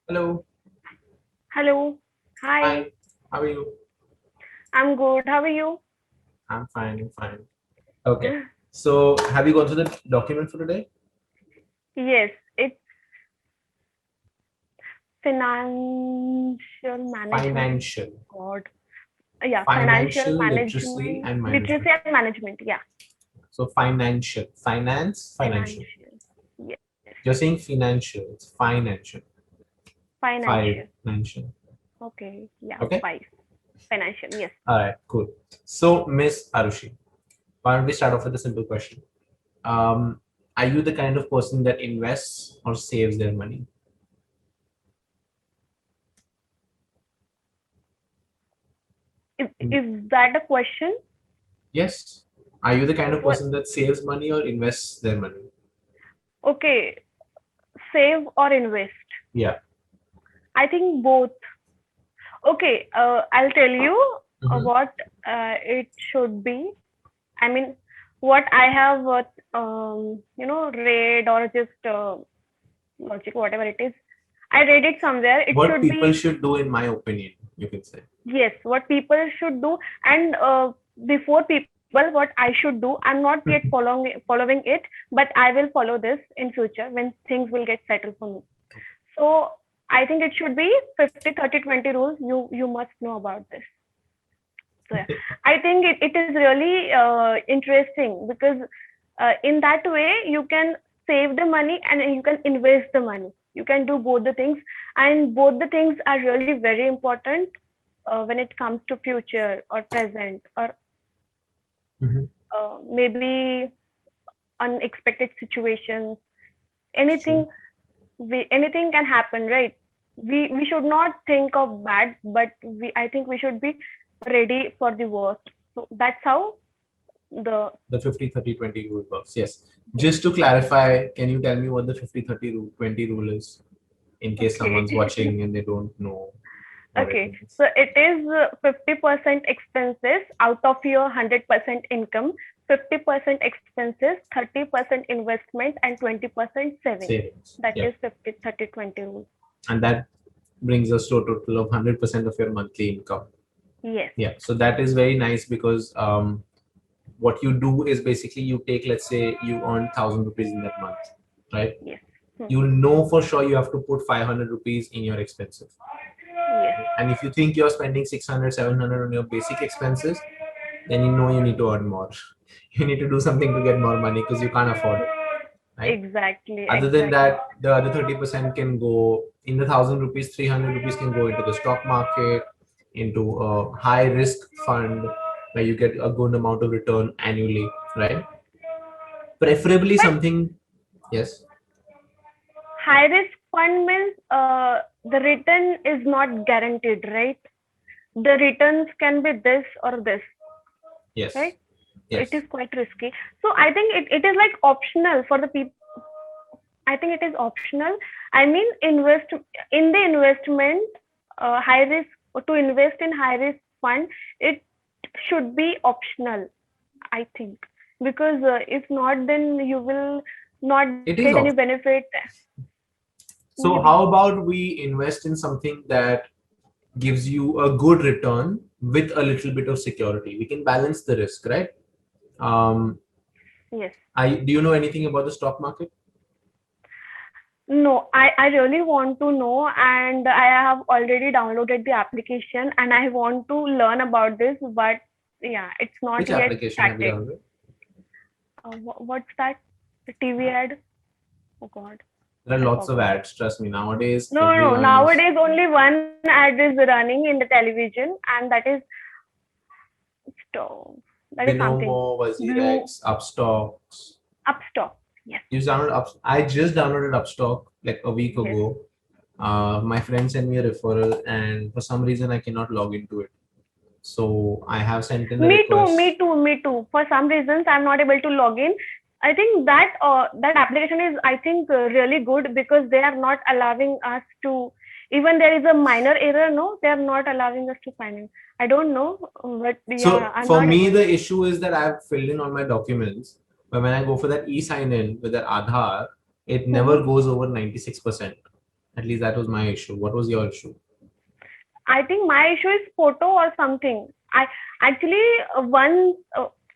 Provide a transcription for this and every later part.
Hello. Hello. Hi. Hi. How are you? I'm good. How are you? I'm fine. I'm fine. Okay. So, have you gone through the document for today? Yes, it's financial management. Financial. God. Yeah, financial Financial literacy management, and literacy management. and management. Yeah, So, financial. Finance, financial. financial. Yes, You're saying financial. It's financial. financial. Financial. Okay. Yeah, Okay. five. Financial. Yes. All right. Cool. So, Miss Arushi, why don't we start off with a simple question? Um, are you the kind of person that invests or saves their money? Is that a question? Yes. Are you the kind of What? person that saves money or invests their money? Okay. Save or invest? Yeah. I think both. Okay. I'll tell you Mhm. what it should be. I mean, what I have, read or just logic, whatever it is. I read it somewhere. It What should people be, should do, in my opinion, you can say. yes, what people should do. And before people, what I should do, I'm not yet following it, but I will follow this in future when things will get settled for me. So I think it should be 50-30-20 rules. You must know about this. So yeah, I think it is really interesting because in that way you can save the money and you can invest the money. You can do both the things, and both the things are really very important when it comes to future or present or Mhm. maybe unexpected situations. True. Anything anything can happen, right? We should not think of bad, but we I think we should be ready for the worst. So that's how the The 50-30-20 rule works. Yes. Just to clarify, can you tell me what the 50-30-20 rule is, in case okay. someone's watching and they don't know what it Okay, means? so it is 50% expenses out of your 100% income, 50% expenses, 30% investment, and 20% saving. Savings. That Yeah. is 50-30-20 rule. And that brings us to a total of 100% of your monthly income. Yes. Yeah. So that is very nice because what you do is basically you take, let's say you earn 1,000 rupees in that month, right? Yes. Hmm. You know for sure you have to put 500 rupees in your expenses. Yes. And if you think you're spending 600, 700 on your basic expenses, then you know you need to earn more. You need to do something to get more money because you can't afford it, right? Exactly. Other than Exactly. that, the other 30% can go in the 1,000 rupees, 300 rupees can go into the stock market, into a high risk fund where you get a good amount of return annually, right? Preferably But something, yes. high risk fund means the return is not guaranteed, right? The returns can be this or this, Yes. right? So it Yes. is quite risky. So I think it is like optional for the people. I think it is optional. I mean, invest in the investment, high risk to invest in high risk fund. It should be optional, I think, because if not, then you will not get It any is optional. benefit. So Maybe. how about we invest in something that gives you a good return with a little bit of security? We can balance the risk, right? Um, Yes. do you know anything about the stock market? No, I really want to know, and I have already downloaded the application and I want to learn about this, but yeah, it's not Which yet application have you started. downloaded? What's that? The TV ad? Oh God, There are I lots of forgot. ads. Trust me. Nowadays, No, no, no. everyone is. Nowadays, only one ad is running in the television, and that is stove. That is something Binomo, blue Wazirex, Upstocks. upstock. Yes, You download Up. I just downloaded Upstock like a week yes. ago. My friend sent me a referral, and for some reason I cannot log into it. So I have sent in a Me too, request. me too, me too. For some reasons, I'm not able to log in. I think that that application is, I think, really good because they are not allowing us to. Even there is a minor error, no, they are not allowing us to sign in. I don't know, but yeah, So I'm for not me, able the to. issue is that I've filled in all my documents, but when I go for that e-sign in with that Aadhaar, it never Hmm. goes over 96%. At least that was my issue. What was your issue? I think my issue is photo or something. I actually once,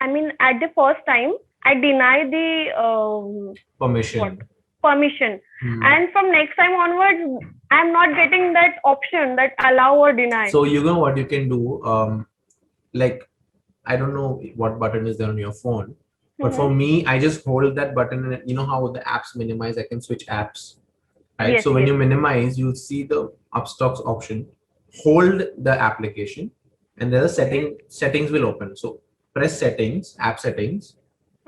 I mean, at the first time, I deny the Permission. permission, and from next time onwards, I'm not getting that option, that allow or deny. So you know what you can do? Like, I don't know what button is there on your phone, but for me, I just hold that button, and you know how the apps minimize, I can switch apps, right? Yes, So when yes. you minimize, you'll see the upstocks option. Hold the application, and there are settings will open. So press settings, app settings,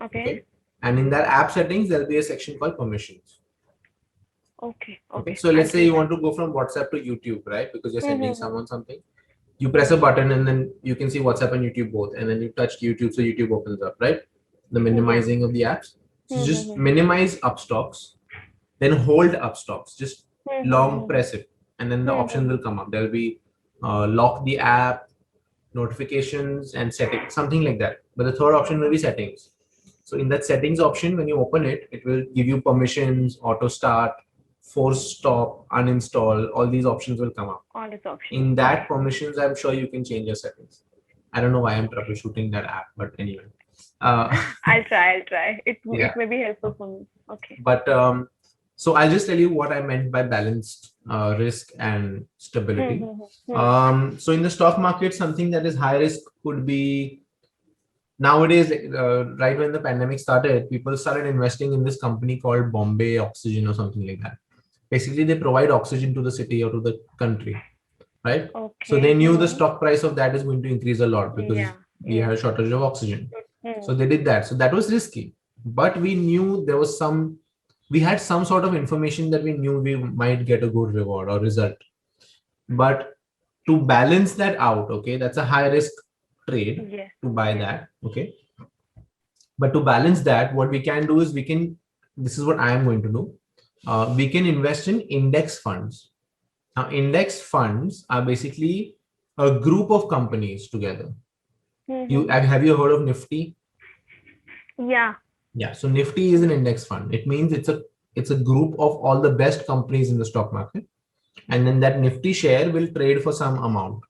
Okay. and in that app settings, there'll be a section called permissions. Okay. Okay. So let's say you want to go from WhatsApp to YouTube, right? Because you're sending someone something. You press a button and then you can see WhatsApp and YouTube both, and then you touch YouTube, so YouTube opens up, right? The minimizing of the apps. So just minimize upstocks, then hold upstocks. Just long press it, and then the option will come up. There'll be lock the app, notifications, and settings, something like that. But the third option will be settings. So in that settings option, when you open it, it will give you permissions, auto start, force stop, uninstall. All these options will come up. All these options. In that permissions, I'm sure you can change your settings. I don't know why I'm troubleshooting that app, but anyway. I'll try. It may be helpful for me. Okay. But so I'll just tell you what I meant by balanced risk and stability. So in the stock market, something that is high risk could be, nowadays, right when the pandemic started, people started investing in this company called Bombay Oxygen or something like that. Basically, they provide oxygen to the city or to the country, right? Okay. So they knew the stock price of that is going to increase a lot because we had a shortage of oxygen. So they did that. So that was risky. But we knew there was we had some sort of information that we knew we might get a good reward or result. But to balance that out, okay, that's a high risk trade to buy that, okay. But to balance that, what we can do is this is what I am going to do. We can invest in index funds. Now, index funds are basically a group of companies together. Have you heard of Nifty? Yeah. So Nifty is an index fund. It means it's a group of all the best companies in the stock market, and then that Nifty share will trade for some amount,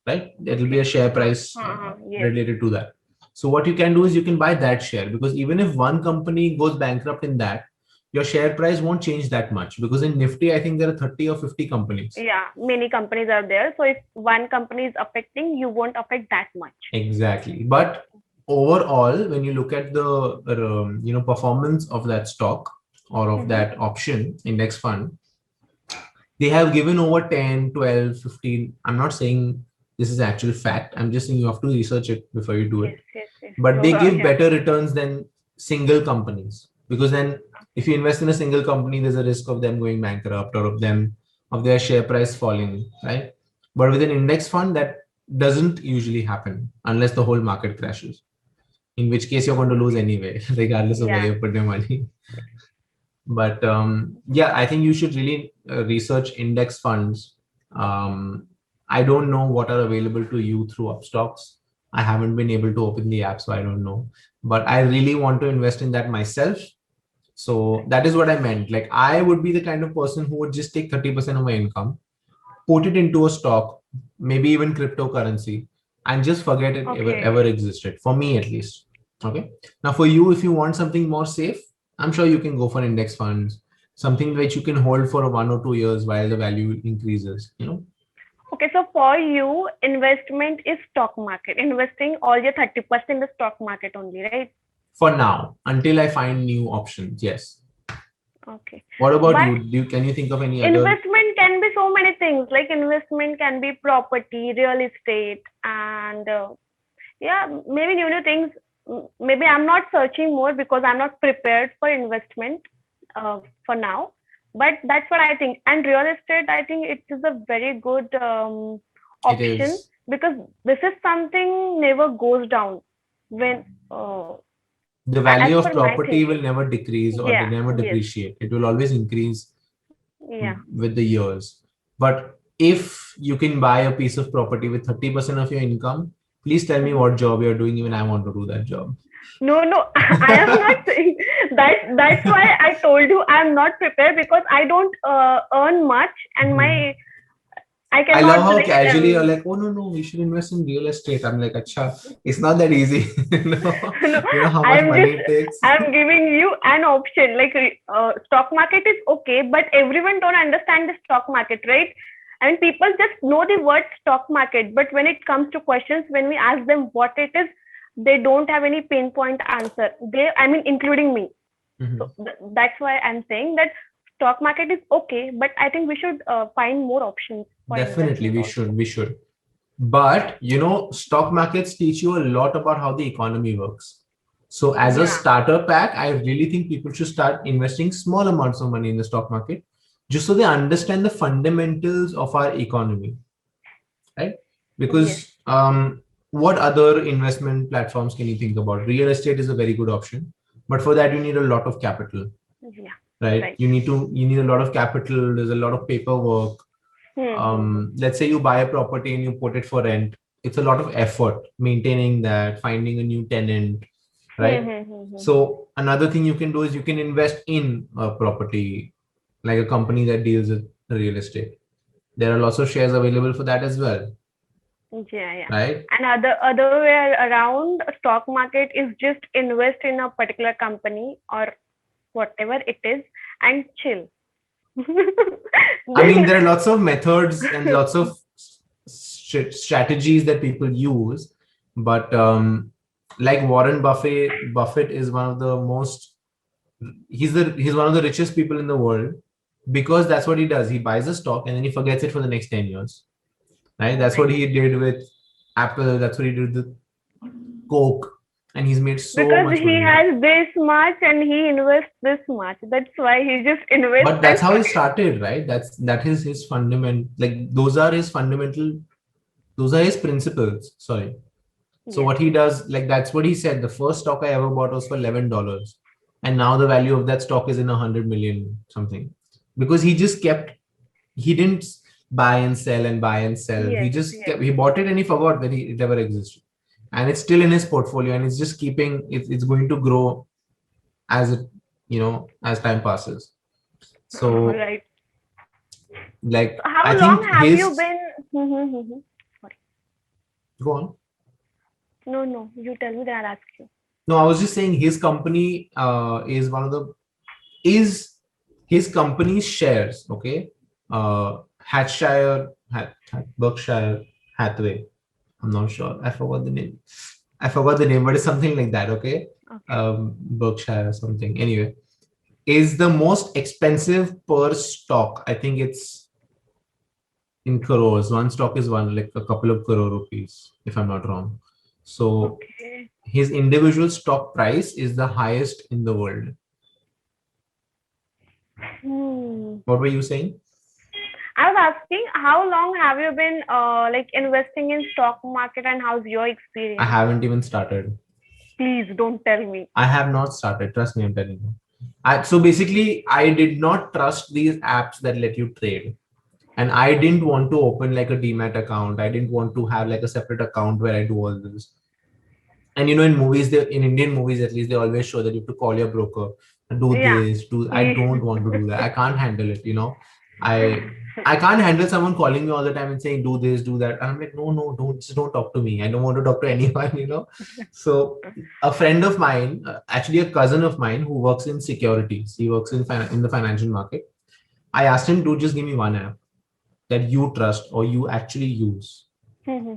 right? It will be a share price related to that. So what you can do is you can buy that share, because even if one company goes bankrupt in that, your share price won't change that much, because in Nifty, I think there are 30 or 50 companies. Yeah, many companies are there. So if one company is affecting, you won't affect that much. Exactly. But overall, when you look at the performance of that stock or of that option index fund, they have given over 10, 12, 15. I'm not saying this is actual fact. I'm just saying you have to research it before you do it. Yes. But they give better returns than single companies, because then if you invest in a single company, there's a risk of them going bankrupt or of their share price falling, right? But with an index fund, that doesn't usually happen unless the whole market crashes, in which case you're going to lose anyway, regardless of where you put your money. But I think you should really research index funds. I don't know what are available to you through Upstocks. I haven't been able to open the app, so I don't know. But I really want to invest in that myself. So that is what I meant. Like, I would be the kind of person who would just take 30% of my income, put it into a stock, maybe even cryptocurrency, and just forget it ever existed, for me at least. Okay. Now for you, if you want something more safe, I'm sure you can go for index funds, something which you can hold for 1 or 2 years while the value increases, Okay, so for you, investment is stock market, investing all your 30% in the stock market only, right? For now, until I find new options, yes. Okay. What about you? Can you think of any other? Investment can be so many things. Like, investment can be property, real estate, and maybe new things. Maybe I'm not searching more because I'm not prepared for investment for now. But that's what I think. And real estate, I think it is a very good option, because this is something never goes down. When the value of property will never decrease or never depreciate. It will always increase with the years. But if you can buy a piece of property with 30% of your income, please tell me what job you're doing. Even I want to do that job. No, I am not saying That's why I told you I'm not prepared, because I don't earn much, and my I I love cannot how casually you're like, oh no, we should invest in real estate. I'm like, acha, it's not that easy. no, You know how much I'm money just it takes. I'm giving you an option. Like stock market is okay, but everyone don't understand the stock market, right? I mean, people just know the word stock market, but when it comes to questions, when we ask them what it is, they don't have any pinpoint answer. I mean, including me. So that's why I'm saying that stock market is okay, but I think we should find more options for Definitely, investment we also. should. We should. But stock markets teach you a lot about how the economy works. So as a Yeah. starter pack, I really think people should start investing small amounts of money in the stock market, just so they understand the fundamentals of our economy, right? Yes. Because what other investment platforms can you think about? Real estate is a very good option, but for that you need a lot of capital, Yeah. right? Right. You need a lot of capital. There's a lot of paperwork. Let's say you buy a property and you put it for rent. It's a lot of effort maintaining that, finding a new tenant, right? So another thing you can do is you can invest in a property, like a company that deals with real estate. There are lots of shares available for that as well, Yeah. right? And other way around, stock market is just invest in a particular company or whatever it is and chill. I mean, there are lots of methods and lots of strategies that people use, but like Warren Buffett is one of the most. He's one of the richest people in the world because that's what he does. He buys a stock and then he forgets it for the next 10 years. Right? That's what he did with Apple. That's what he did with Coke. And he's made so because much he money. has this much and he invests this much. That's why he just invests. But that's how he started, right? That is his fundament. Like those are his principles. Sorry. So what he does, like that's what he said. The first stock I ever bought was for $11, and now the value of that stock is in 100 million something, because he didn't buy and sell and buy and sell. He just kept, he bought it and he forgot that it ever existed, and it's still in his portfolio, and it's just keeping it's going to grow as it as time passes. So Right. like I How long think have you his been? Sorry. go on. No, you tell me, then I'll ask you. No, I was just saying his company is one of the is his company's shares, okay? Berkshire Hathaway. I'm not sure. I forgot the name. But it's something like that, okay? Berkshire or something. Anyway, is the most expensive per stock. I think it's in crores. One stock is like a couple of crore rupees, if I'm not wrong. So his individual stock price is the highest in the world. What were you saying? I was asking, how long have you been like investing in stock market, and how's your experience? I haven't even started. Please don't tell me. I have not started. Trust me, I'm telling you. So basically, I did not trust these apps that let you trade. And I didn't want to open like a demat account. I didn't want to have like a separate account where I do all this. And in Indian movies at least, they always show that you have to call your broker, do this, I don't want to do that. I can't handle it, I can't handle someone calling me all the time and saying do this, do that. And I'm like, no, don't talk to me. I don't want to talk to anyone. So a friend of mine, actually a cousin of mine who works in securities, he works in the financial market. I asked him to just give me one app that you trust or you actually use.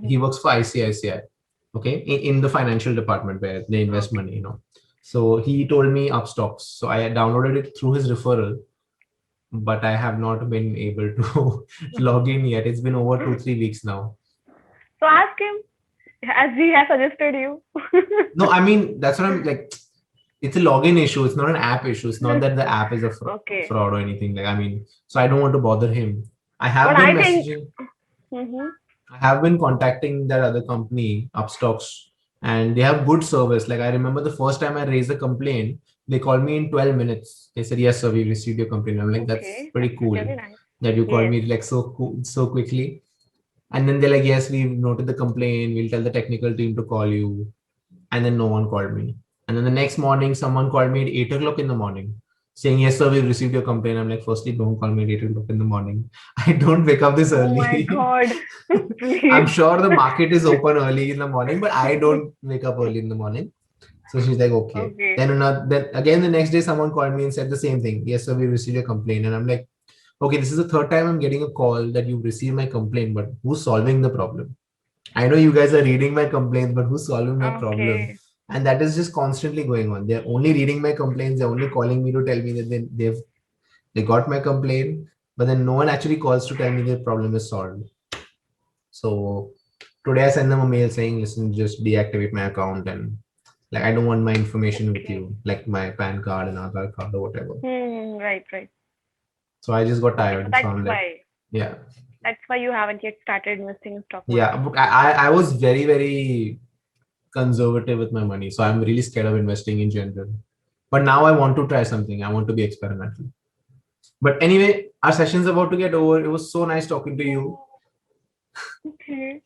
He works for ICICI, okay, in the financial department where they invest money, So he told me Upstocks. So I downloaded it through his referral, but I have not been able to log in yet. It's been over 2-3 weeks now. So ask him, as he has suggested you. No, I mean, that's what I'm like. It's a login issue. It's not an app issue. It's not that the app is a fraud or anything. Like, I mean, so I don't want to bother him. I have been messaging. I have been contacting that other company, Upstocks, and they have good service. Like I remember the first time I raised a complaint, they called me in 12 minutes. They said, yes, sir, we received your complaint. I'm like, that's pretty cool that you called me like so quickly. And then they're like, yes, we've noted the complaint. We'll tell the technical team to call you. And then no one called me. And then the next morning, someone called me at 8 o'clock in the morning saying, yes, sir, we received your complaint. I'm like, firstly, don't call me at 8 o'clock in the morning. I don't wake up this Oh my early. God. I'm Please. sure the market is open early in the morning, but I don't wake up early in the morning. So she's like, okay. Okay. Then again, the next day, someone called me and said the same thing. Yes, sir, we received your complaint. And I'm like, okay, this is the third time I'm getting a call that you received my complaint, but who's solving the problem? I know you guys are reading my complaints, but who's solving my problem? Okay. And that is just constantly going on. They're only reading my complaints. They're only calling me to tell me that they got my complaint, but then no one actually calls to tell me the problem is solved. So today I send them a mail saying, listen, just deactivate my account, and like I don't want my information with Okay. you, like my PAN card and Aadhaar card or whatever. Right, right. So I just got Okay, so tired. So I'm like, yeah. that's why you haven't yet started investing in stock Yeah. market. But I was very, very conservative with my money. So I'm really scared of investing in general. But now I want to try something. I want to be experimental. But anyway, our session's about to get over. It was so nice talking to you. Okay.